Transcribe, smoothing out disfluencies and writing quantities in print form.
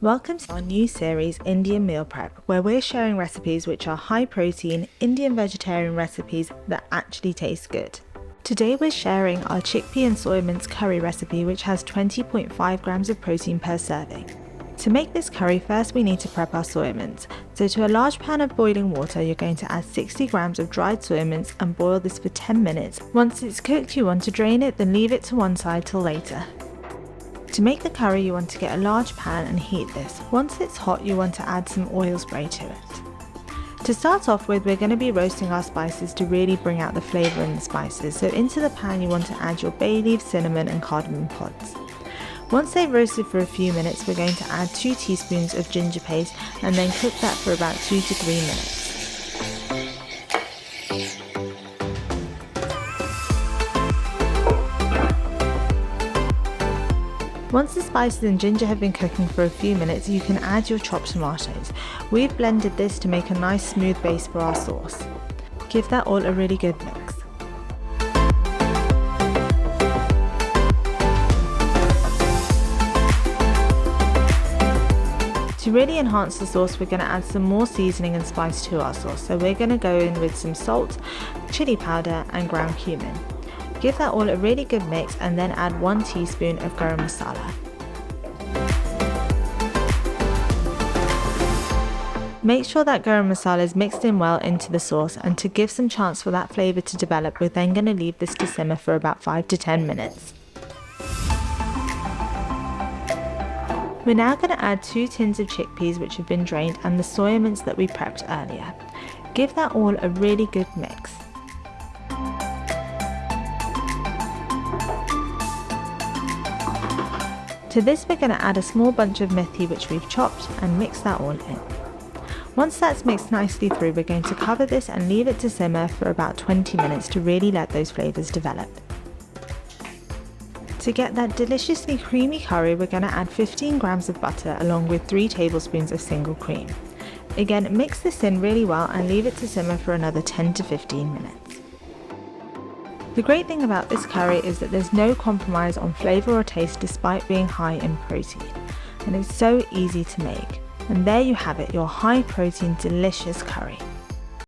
Welcome to our new series, Indian Meal Prep, where we're sharing recipes which are high protein, Indian vegetarian recipes that actually taste good. Today we're sharing our chickpea and soy mince curry recipe, which has 20.5 grams of protein per serving. To make this curry, first we need to prep our soy mince. So to a large pan of boiling water, you're going to add 60 grams of dried soy mince and boil this for 10 minutes. Once it's cooked, you want to drain it, then leave it to one side till later. To make the curry, you want to get a large pan and heat this. Once it's hot, you want to add some oil spray to it. To start off with, we're going to be roasting our spices to really bring out the flavour in the spices. So into the pan, you want to add your bay leaf, cinnamon and cardamom pods. Once they've roasted for a few minutes, we're going to add 2 teaspoons of ginger paste and then cook that for about 2 to 3 minutes. Once the spices and ginger have been cooking for a few minutes, you can add your chopped tomatoes. We've blended this to make a nice smooth base for our sauce. Give that all a really good mix. To really enhance the sauce, we're going to add some more seasoning and spice to our sauce. So we're going to go in with some salt, chili powder and ground cumin. Give that all a really good mix and then add 1 teaspoon of garam masala. Make sure that garam masala is mixed in well into the sauce, and to give some chance for that flavour to develop, we're then going to leave this to simmer for about 5 to 10 minutes. We're now going to add 2 tins of chickpeas which have been drained and the soya mince that we prepped earlier. Give that all a really good mix. To this we're going to add a small bunch of methi which we've chopped and mix that all in. Once that's mixed nicely through, we're going to cover this and leave it to simmer for about 20 minutes to really let those flavours develop. To get that deliciously creamy curry, we're going to add 15 grams of butter along with 3 tablespoons of single cream. Again, mix this in really well and leave it to simmer for another 10 to 15 minutes. The great thing about this curry is that there's no compromise on flavour or taste despite being high in protein. And it's so easy to make. And there you have it, your high protein delicious curry.